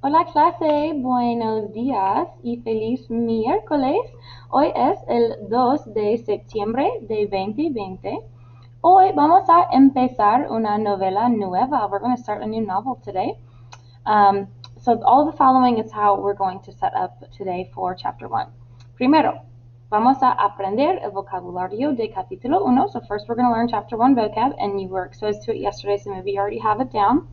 Hola clase, buenos días y feliz miércoles. Hoy es el 2 de septiembre de 2020. Hoy vamos a empezar una novela nueva. We're going to start a new novel today. So all the following is how we're going to set up today for chapter 1. Primero, vamos a aprender el vocabulario de capítulo 1. So first we're going to learn chapter 1 vocab, and you were exposed to it yesterday, so maybe you already have it down.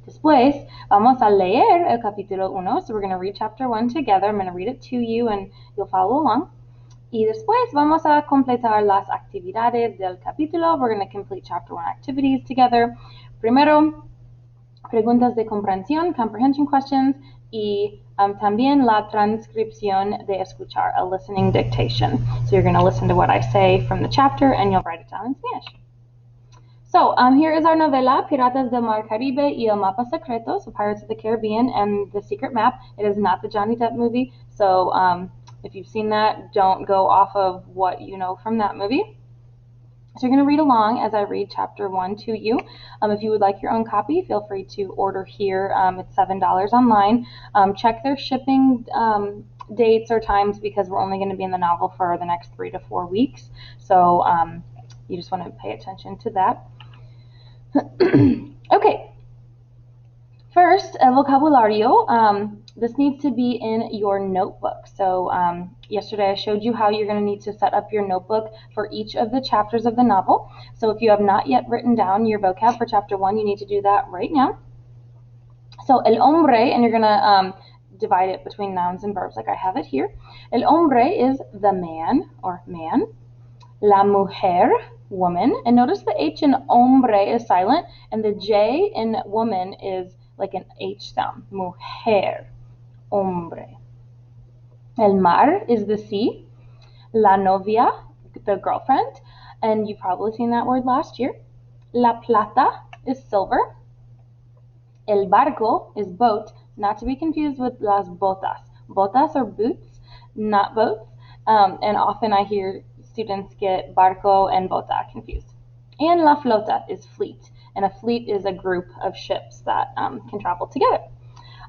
Después, vamos a leer el capítulo 1. So we're going to read chapter 1 together. I'm going to read it to you and you'll follow along. Y después vamos a completar las actividades del capítulo. We're going to complete chapter 1 activities together. Primero, preguntas de comprensión, comprehension questions, y también la transcripción de escuchar, a listening dictation. So you're going to listen to what I say from the chapter and you'll write it down in Spanish. So here is our novela, Piratas del Mar Caribe y el Mapa Secreto, so Pirates of the Caribbean and the Secret Map. It is not the Johnny Depp movie, so if you've seen that, don't go off of what you know from that movie. So you're going to read along as I read chapter 1 to you. If you would like your own copy, feel free to order here. It's $7 online. Check their shipping dates or times because we're only going to be in the novel for the next 3 to 4 weeks. So you just want to pay attention to that. Okay, first, vocabulario. This needs to be in your notebook. So yesterday I showed you how you're going to need to set up your notebook for each of the chapters of the novel. So if you have not yet written down your vocab for chapter 1, you need to do that right now. So el hombre, and you're going to divide it between nouns and verbs like I have it here. El hombre is the man or man. La mujer, woman, and notice the H in hombre is silent and the J in woman is like an H sound. Mujer, hombre. El mar is the sea. La novia, the girlfriend, and you've probably seen that word last year. La plata is silver. El barco is boat, not to be confused with las botas. Botas are boots, not boats, and often I hear students get barco and bota confused. And la flota is fleet, and a fleet is a group of ships that can travel together.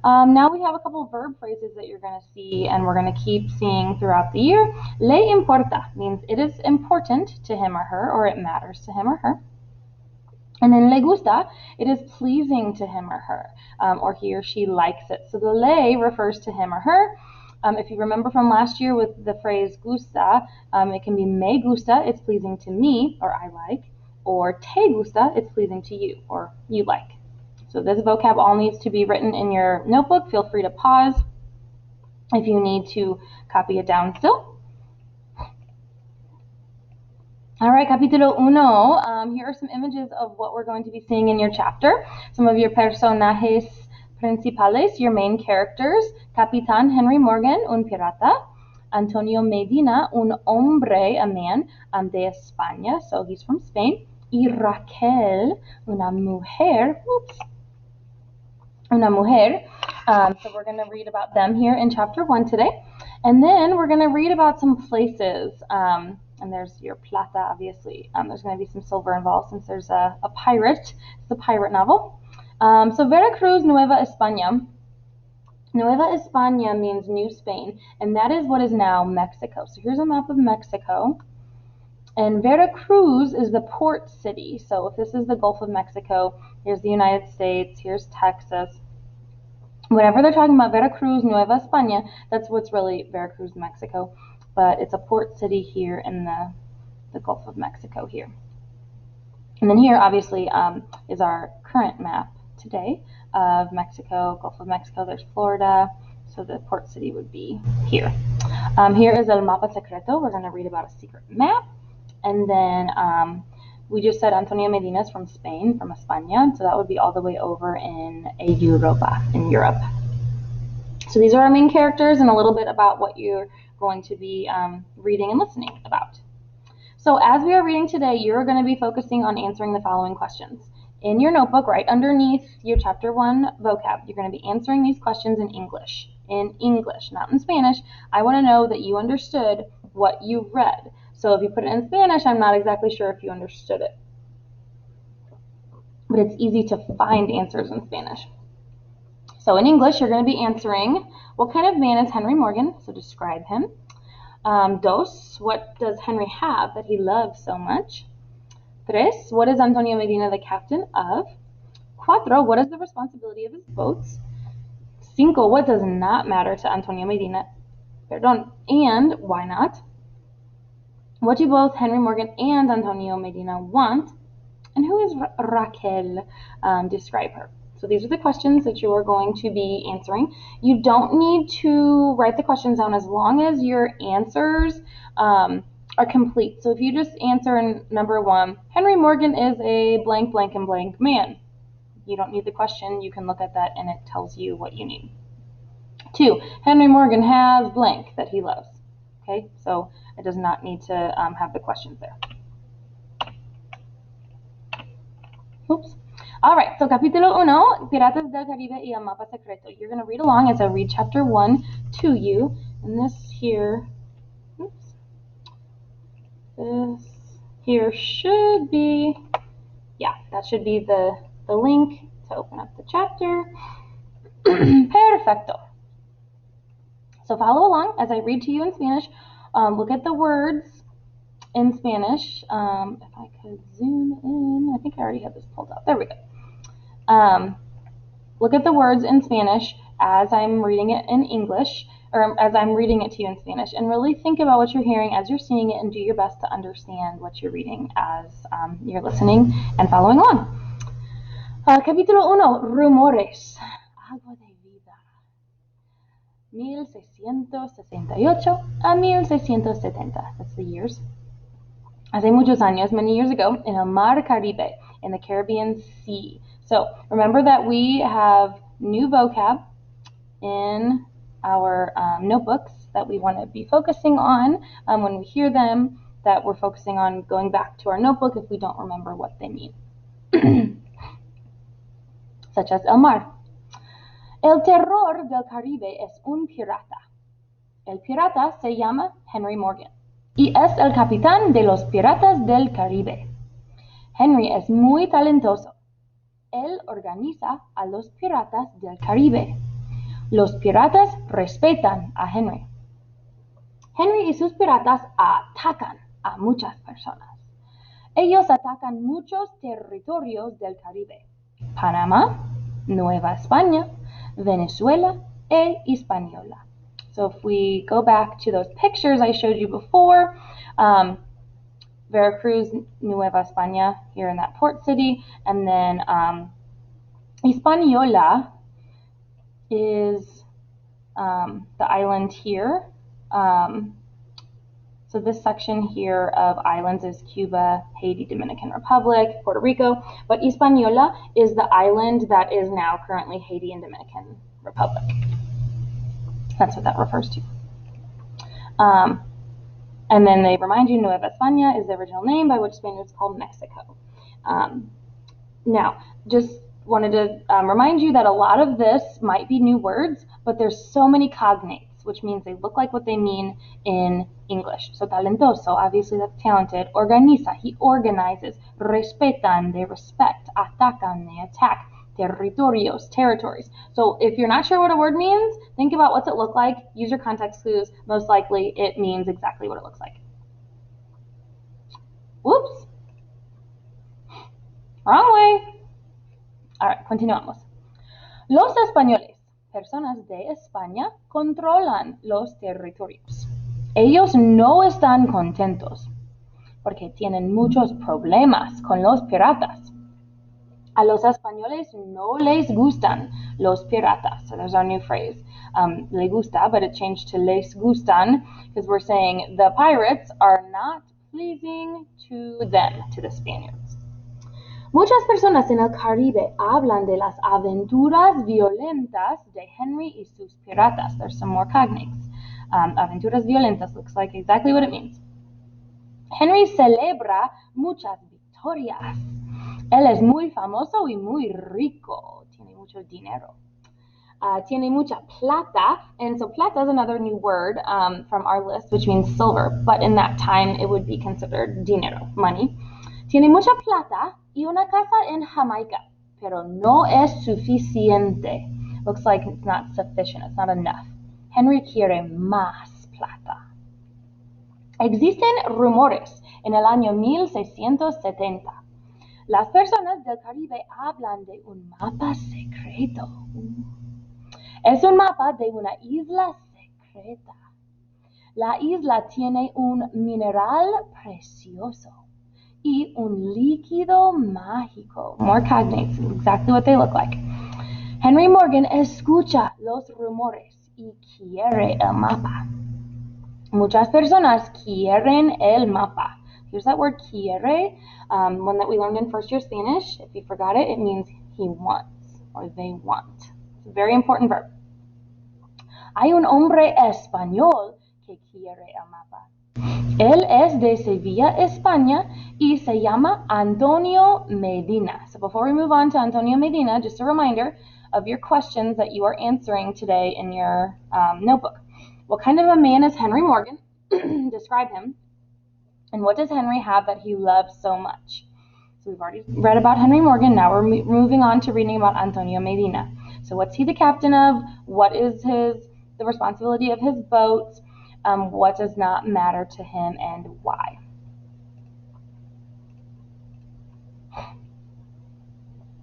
Now we have a couple of verb phrases that you're going to see and we're going to keep seeing throughout the year. Le importa means it is important to him or her, or it matters to him or her. And then le gusta, it is pleasing to him or her, or he or she likes it. So the le refers to him or her. If you remember from last year with the phrase gusta, it can be me gusta, it's pleasing to me, or I like, or te gusta, it's pleasing to you, or you like. So this vocab all needs to be written in your notebook. Feel free to pause if you need to copy it down still. All right, capítulo 1. Here are some images of what we're going to be seeing in your chapter. Some of your personajes principales, your main characters. Capitán Henry Morgan, un pirata. Antonio Medina, un hombre, a man, de España, so he's from Spain. Y Raquel, una mujer, una mujer. So we're going to read about them here in chapter 1 today. And then we're going to read about some places. And there's your plata, obviously. There's going to be some silver involved since there's a pirate. It's a pirate novel. So Veracruz, Nueva España. Nueva España means New Spain, and that is what is now Mexico. So here's a map of Mexico. And Veracruz is the port city. So if this is the Gulf of Mexico, here's the United States, here's Texas. Whenever they're talking about Veracruz, Nueva España, that's what's really Veracruz, Mexico. But it's a port city here in the Gulf of Mexico here. And then here, obviously, is our current map today of Mexico, Gulf of Mexico. There's Florida, so the port city would be here. Here is El Mapa Secreto. We're going to read about a secret map. And then we just said Antonio Medina is from Spain, from España, so that would be all the way over in Europa, in Europe. So these are our main characters and a little bit about what you're going to be reading and listening about. So as we are reading today, you're going to be focusing on answering the following questions. In your notebook, right underneath your chapter 1 vocab, you're going to be answering these questions in English. In English, not in Spanish. I want to know that you understood what you read. So if you put it in Spanish, I'm not exactly sure if you understood it. But it's easy to find answers in Spanish. So in English, you're going to be answering, what kind of man is Henry Morgan? So describe him. Dos, what does Henry have that he loves so much? Tres, what is Antonio Medina the captain of? Cuatro, what is the responsibility of his boats? Cinco, what does not matter to Antonio Medina? Perdón, and why not? What do both Henry Morgan and Antonio Medina want? And who is Raquel? Describe her. So these are the questions that you are going to be answering. You don't need to write the questions down as long as your answers are complete. So if you just answer in number 1, Henry Morgan is a blank, blank, and blank man. You don't need the question. You can look at that and it tells you what you need. 2, Henry Morgan has blank that he loves. Okay, so it does not need to have the questions there. Oops. All right, so capítulo 1, Piratas del Caribe y el mapa secreto. You're going to read along as I read chapter 1 to you. And this here, oops, this here should be, yeah, that should be the link to open up the chapter. Perfecto. So follow along as I read to you in Spanish. Look at the words in Spanish. If I could zoom in, I think I already have this pulled up. There we go. Look at the words in Spanish as I'm reading it in English, or as I'm reading it to you in Spanish, and really think about what you're hearing as you're seeing it and do your best to understand what you're reading as you're listening and following along. Capítulo 1, Rumores. Agua de vida. 1668 a 1670. That's the years. Hace muchos años, many years ago, in el Mar Caribe, in the Caribbean Sea. So remember that we have new vocab in our notebooks that we want to be focusing on when we hear them, that we're focusing on going back to our notebook if we don't remember what they mean. Such as el mar. El terror del Caribe es un pirata. El pirata se llama Henry Morgan y es el capitán de los Piratas del Caribe. Henry es muy talentoso. Él organiza a los Piratas del Caribe. Los piratas respetan a Henry. Henry y sus piratas atacan a muchas personas. Ellos atacan muchos territorios del Caribe: Panamá, Nueva España, Venezuela, e Hispaniola. So if we go back to those pictures I showed you before, Veracruz, Nueva España, here in that port city, and then Hispaniola is the island here. So this section here of islands is Cuba, Haiti, Dominican Republic, Puerto Rico, but Hispaniola is the island that is now currently Haiti and Dominican Republic. That's what that refers to. And then they remind you Nueva España is the original name by which Spaniards called Mexico. Now, just wanted to remind you that a lot of this might be new words, but there's so many cognates, which means they look like what they mean in English. So talentoso, obviously that's talented. Organiza, he organizes. Respetan, they respect. Atacan, they attack. Territorios, territories. So if you're not sure what a word means, think about what's it look like. Use your context clues. Most likely it means exactly what it looks like. Whoops. Wrong way. All right, continuamos. Los españoles, personas de España, controlan los territorios. Ellos no están contentos porque tienen muchos problemas con los piratas. A los españoles no les gustan los piratas. So there's our new phrase. Le gusta, but it changed to les gustan because we're saying the pirates are not pleasing to them, to the Spaniards. Muchas personas en el Caribe hablan de las aventuras violentas de Henry y sus piratas. There's some more cognates. Aventuras violentas looks like exactly what it means. Henry celebra muchas victorias. Él es muy famoso y muy rico. Tiene mucho dinero. Tiene mucha plata. And so plata is another new word from our list, which means silver. But in that time, it would be considered dinero, money. Tiene mucha plata y una casa en Jamaica. Pero no es suficiente. Looks like it's not sufficient, it's not enough. Henry quiere más plata. Existen rumores en el año 1670. Las personas del Caribe hablan de un mapa secreto. Es un mapa de una isla secreta. La isla tiene un mineral precioso y un líquido mágico. More cognates, exactly what they look like. Henry Morgan escucha los rumores y quiere el mapa. Muchas personas quieren el mapa. Here's that word quiere, one that we learned in first year Spanish. If you forgot it, it means he wants or they want. It's a very important verb. Hay un hombre español que quiere el mapa. Él es de Sevilla, España, y se llama Antonio Medina. So before we move on to Antonio Medina, just a reminder of your questions that you are answering today in your notebook. What kind of a man is Henry Morgan? Describe him. And what does Henry have that he loves so much? So we've already read about Henry Morgan. Now we're moving on to reading about Antonio Medina. So what's he the captain of? What is the responsibility of his boat? What does not matter to him and why?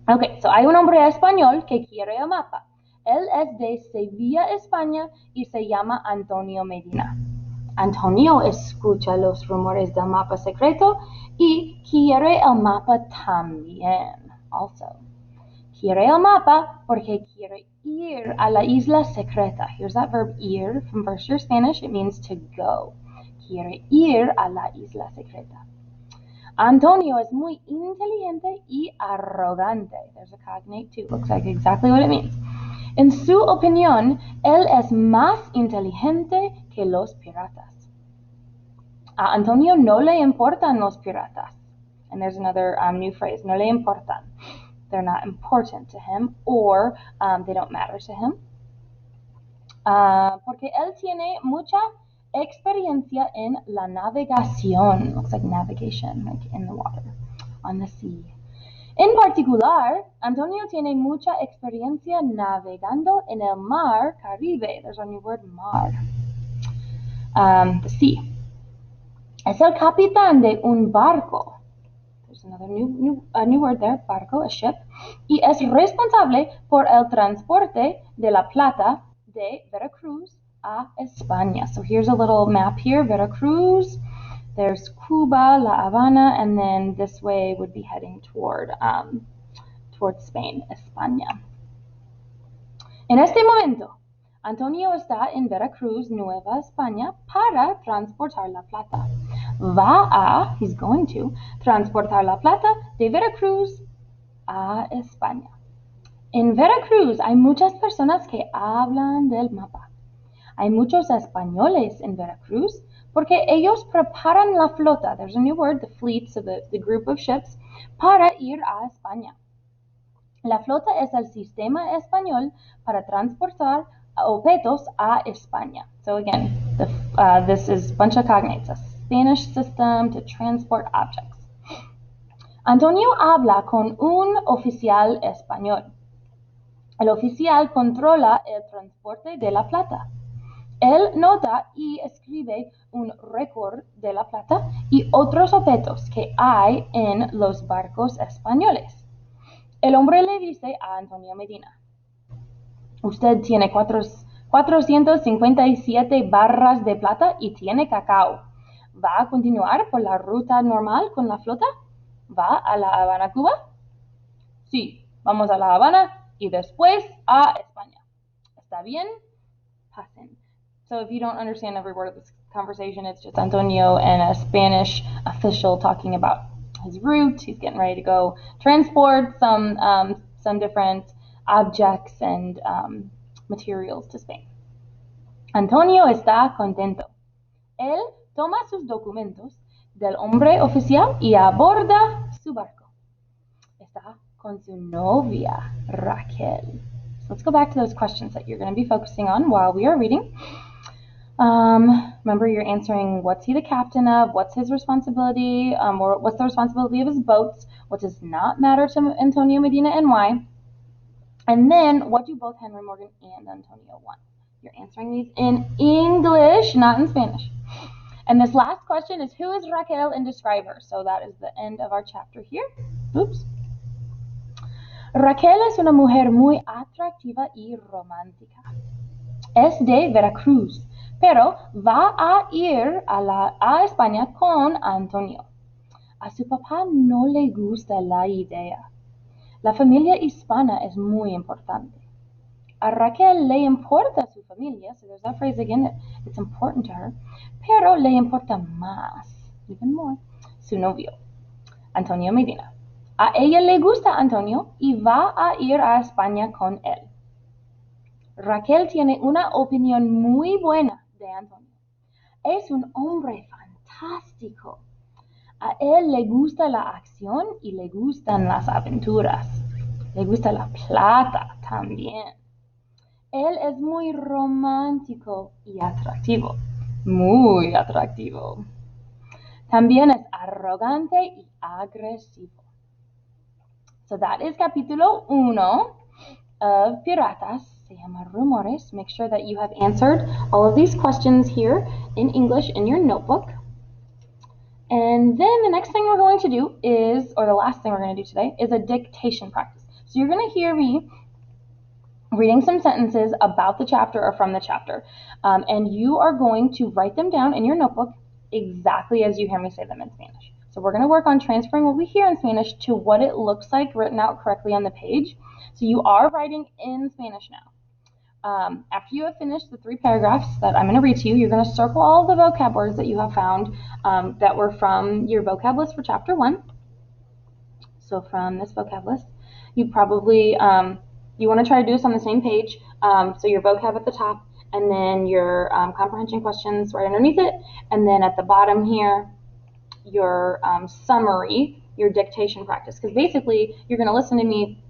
Okay, so hay un hombre español que quiere el mapa. Él es de Sevilla, España, y se llama Antonio Medina. Antonio escucha los rumores del mapa secreto y quiere el mapa también. Also, quiere el mapa porque quiere ir a la isla secreta. Here's that verb ir from first year Spanish. It means to go. Quiere ir a la isla secreta. Antonio es muy inteligente y arrogante. There's a cognate too. Looks like exactly what it means. En su opinión, él es más inteligente que los piratas. A Antonio no le importan los piratas. And there's another new phrase, no le importan. They're not important to him, or they don't matter to him. Porque él tiene mucha experiencia en la navegación. Looks like navigation, like in the water, on the sea. En particular, Antonio tiene mucha experiencia navegando en el mar Caribe. There's our new word, mar. The sea. Es el capitán de un barco. There's another new word there, barco, a ship. Y es responsable por el transporte de la plata de Veracruz a España. So here's a little map here, Veracruz. There's Cuba, La Habana, and then this way would be heading towards Spain, España. En este momento, Antonio está en Veracruz, Nueva España, para transportar la plata. He's going to, transportar la plata de Veracruz a España. En Veracruz hay muchas personas que hablan del mapa. Hay muchos españoles en Veracruz porque ellos preparan la flota. There's a new word, the fleet, so the group of ships, para ir a España. La flota es el sistema español para transportar objetos a España. So again, this is a bunch of cognates, a Spanish system to transport objects. Antonio habla con un oficial español. El oficial controla el transporte de la plata. Él nota y escribe un récord de la plata y otros objetos que hay en los barcos españoles. El hombre le dice a Antonio Medina, usted tiene 457 barras de plata y tiene cacao. ¿Va a continuar por la ruta normal con la flota? ¿Va a La Habana, Cuba? Sí, vamos a La Habana y después a España. ¿Está bien? Pasen. So if you don't understand every word of this conversation, it's just Antonio and a Spanish official talking about his route. He's getting ready to go transport some different objects and materials to Spain. Antonio está contento. Él toma sus documentos del hombre oficial y aborda su barco. Está con su novia, Raquel. So let's go back to those questions that you're going to be focusing on while we are reading. Remember, you're answering what's he the captain of, what's his responsibility, or what's the responsibility of his boats, what does not matter to Antonio Medina and why. And then what do both Henry Morgan and Antonio want? You're answering these in English, not in Spanish. And this last question is, who is Raquel, and describe her? So that is the end of our chapter here. Oops. Raquel es una mujer muy atractiva y romántica. Es de Veracruz, pero va a ir a España con Antonio. A su papá no le gusta la idea. La familia hispana es muy importante. A Raquel le importa su familia, so there's that phrase again, it's important to her, pero le importa más, even more, su novio, Antonio Medina. A ella le gusta Antonio y va a ir a España con él. Raquel tiene una opinión muy buena de Antonio. Es un hombre fantástico. A él le gusta la acción y le gustan las aventuras. Le gusta la plata también. Él es muy romántico y atractivo. Muy atractivo. También es arrogante y agresivo. So that is capítulo 1 of Piratas. Se llama Rumores. Make sure that you have answered all of these questions here in English in your notebook. And then the next thing we're going to do is, or the last thing we're going to do today, is a dictation practice. So you're going to hear me reading some sentences about the chapter or from the chapter, and you are going to write them down in your notebook exactly as you hear me say them in Spanish. So we're going to work on transferring what we hear in Spanish to what it looks like written out correctly on the page. So you are writing in Spanish now. After you have finished the 3 paragraphs that I'm going to read to you, you're going to circle all the vocab words that you have found that were from your vocab list for chapter 1. So from this vocab list, you probably, you want to try to do this on the same page. So your vocab at the top, and then your comprehension questions right underneath it, and then at the bottom here, your summary, your dictation practice. Because basically, you're going to listen to me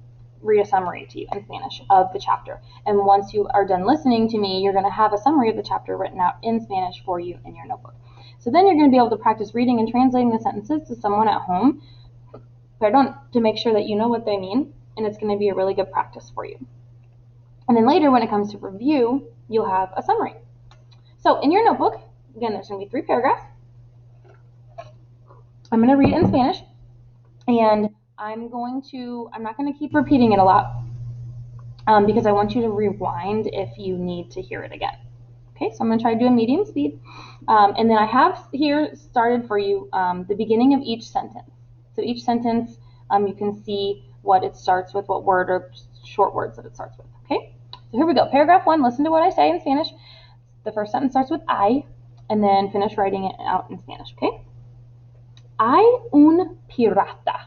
read a summary to you in Spanish of the chapter. And once you are done listening to me, you're going to have a summary of the chapter written out in Spanish for you in your notebook. So then you're going to be able to practice reading and translating the sentences to someone at home, to make sure that you know what they mean, and it's going to be a really good practice for you. And then later, when it comes to review, you'll have a summary. So in your notebook, again, there's going to be 3 paragraphs. I'm going to read it in Spanish, and I'm not going to keep repeating it a lot because I want you to rewind if you need to hear it again. Okay, so I'm going to try to do a medium speed. And then I have here started for you the beginning of each sentence. So each sentence, you can see what it starts with, what word or short words that it starts with. Okay, so here we go. Paragraph 1, listen to what I say in Spanish. The first sentence starts with I, and then finish writing it out in Spanish, okay? Hay un pirata.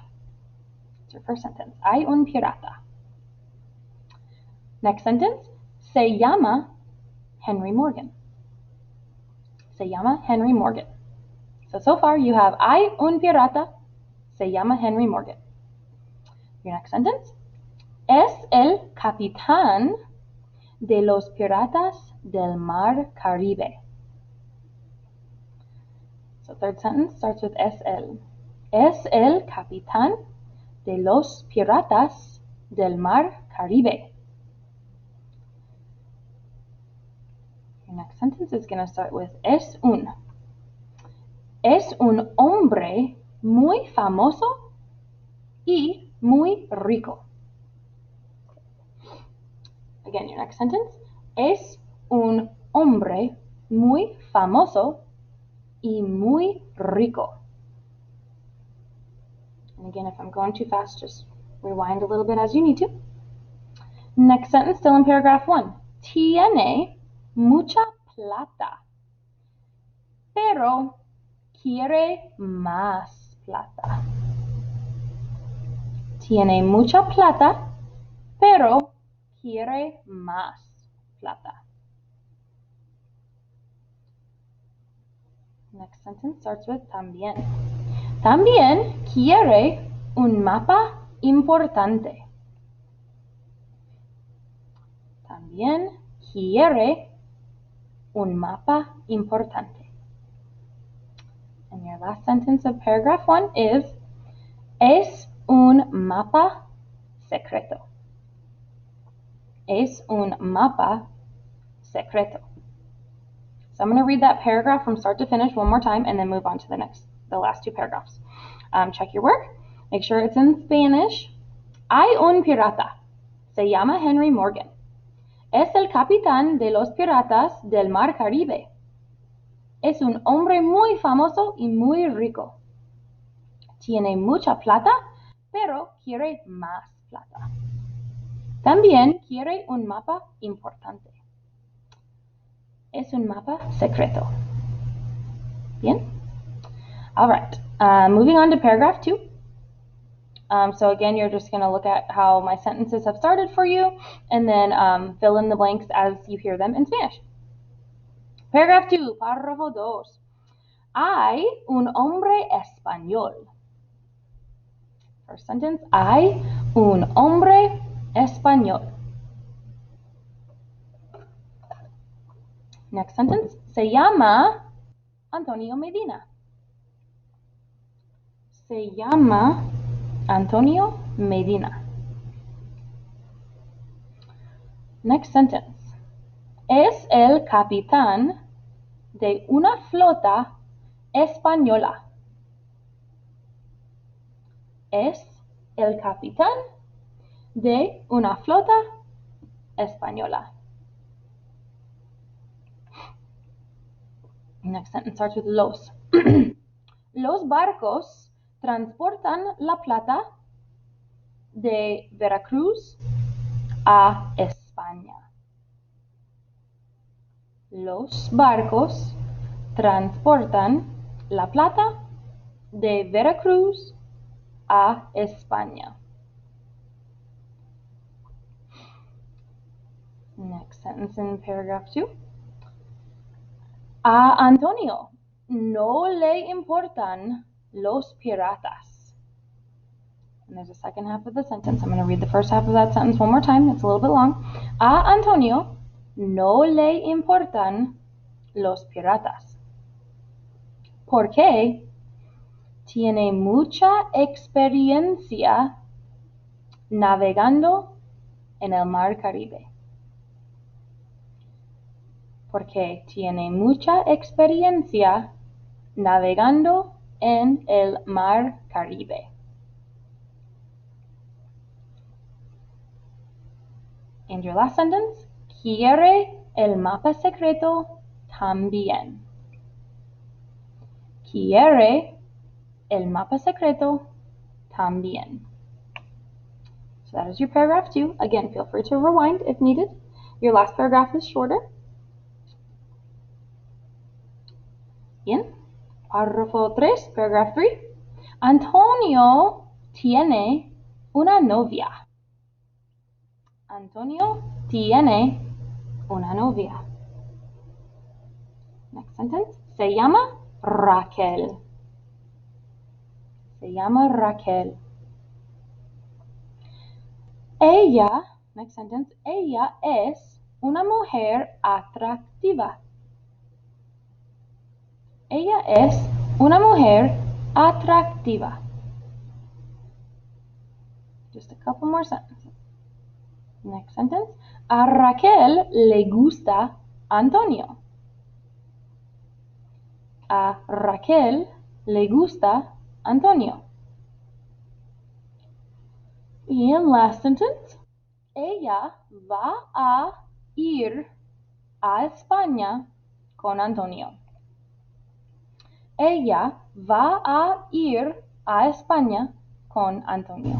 Your first sentence. Hay un pirata. Next sentence. Se llama Henry Morgan. Se llama Henry Morgan. So far you have hay un pirata. Se llama Henry Morgan. Your next sentence. Es el capitán de los piratas del mar Caribe. So third sentence starts with es el. Es el capitán de los piratas del mar Caribe. Your next sentence is going to start with es un. Es un hombre muy famoso y muy rico. Again, your next sentence. Es un hombre muy famoso y muy rico. And again, if I'm going too fast, just rewind a little bit as you need to. Next sentence, still in paragraph 1. Tiene mucha plata, pero quiere más plata. Tiene mucha plata, pero quiere más plata. Next sentence starts with también. También quiere un mapa importante. También quiere un mapa importante. And your last sentence of paragraph 1 is, es un mapa secreto. Es un mapa secreto. So I'm going to read that paragraph from start to finish one more time and then move on to the last two paragraphs. Check your work. Make sure it's in Spanish. Hay un pirata. Se llama Henry Morgan. Es el capitán de los piratas del Mar Caribe. Es un hombre muy famoso y muy rico. Tiene mucha plata, pero quiere más plata. También quiere un mapa importante. Es un mapa secreto. Bien? All right. Moving on to paragraph 2. So again, you're just going to look at how my sentences have started for you and then fill in the blanks as you hear them in Spanish. Paragraph 2, párrafo 2. Hay un hombre español. First sentence, hay un hombre español. Next sentence, se llama Antonio Medina. Se llama Antonio Medina. Next sentence, es el capitán de una flota española. Es el capitán de una flota española. Next sentence starts with los. Los barcos transportan la plata de Veracruz a España. Los barcos transportan la plata de Veracruz a España. Next sentence in paragraph 2. A Antonio no le importan los piratas. And there's a second half of the sentence. I'm going to read the first half of that sentence one more time. It's a little bit long. A Antonio no le importan los piratas, porque tiene mucha experiencia navegando en el Mar Caribe. Porque tiene mucha experiencia navegando en el Mar Caribe. And your last sentence, quiere el mapa secreto también. Quiere el mapa secreto también. So that is your paragraph 2. Again, feel free to rewind if needed. Your last paragraph is shorter. Bien. Párrafo 3, paragraph 3. Antonio tiene una novia. Antonio tiene una novia. Next sentence. Se llama Raquel. Se llama Raquel. Ella, next sentence, ella es una mujer atractiva. Ella es una mujer atractiva. Just a couple more sentences. Next sentence. A Raquel le gusta Antonio. A Raquel le gusta Antonio. Y en last sentence. Ella va a ir a España con Antonio. Ella va a ir a España con Antonio.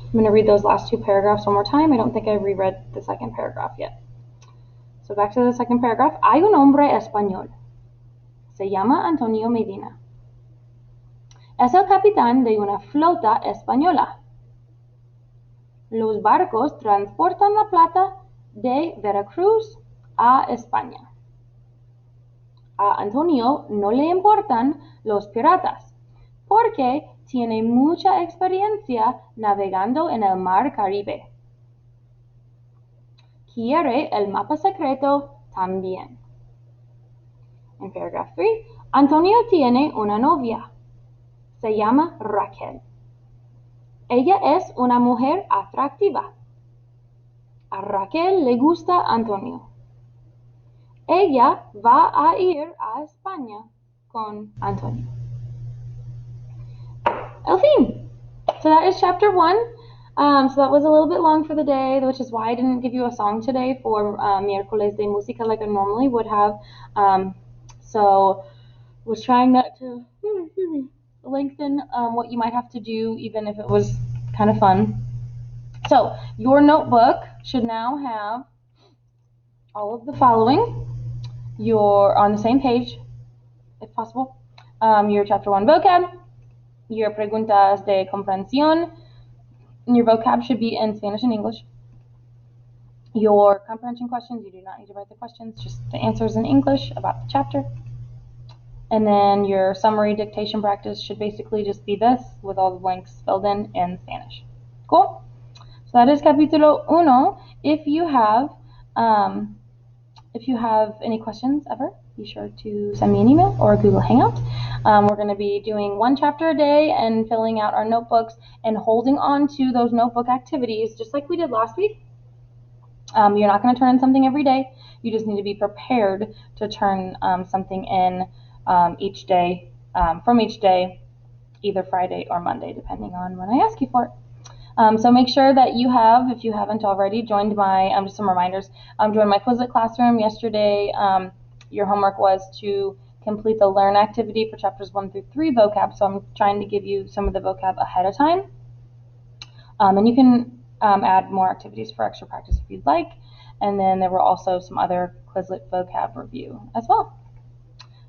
I'm going to read those last two paragraphs one more time. I don't think I've reread the second paragraph yet. So back to the second paragraph. Hay un hombre español. Se llama Antonio Medina. Es el capitán de una flota española. Los barcos transportan la plata de Veracruz a España. A Antonio no le importan los piratas, porque tiene mucha experiencia navegando en el Mar Caribe. Quiere el mapa secreto también. En paragraph 3, Antonio tiene una novia. Se llama Raquel. Ella es una mujer atractiva. A Raquel le gusta Antonio. Ella va a ir a España con Antonio. El fin. So that is chapter 1. So that was a little bit long for the day, which is why I didn't give you a song today for Miércoles de Música like I normally would have. So was trying not to lengthen what you might have to do, even if it was kind of fun. So your notebook should now have all of the following. You're on the same page, if possible. Your chapter 1 vocab, your preguntas de comprensión. Your vocab should be in Spanish and English. Your comprehension questions, you do not need to write the questions, just the answers in English about the chapter. And then your summary dictation practice should basically just be this with all the blanks filled in Spanish. Cool? So that is capítulo 1. If you have any questions ever, be sure to send me an email or a Google Hangout. We're going to be doing 1 chapter a day and filling out our notebooks and holding on to those notebook activities just like we did last week. You're not going to turn in something every day. You just need to be prepared to turn something in each day, from each day, either Friday or Monday, depending on when I ask you for it. So make sure that you have, if you haven't already, joined my, just some reminders, joined my Quizlet classroom yesterday. Your homework was to complete the Learn activity for chapters 1 through 3 vocab, so I'm trying to give you some of the vocab ahead of time. And you can add more activities for extra practice if you'd like. And then there were also some other Quizlet vocab review as well.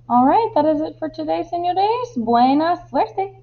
All right, that is it for today, señores. Buena suerte.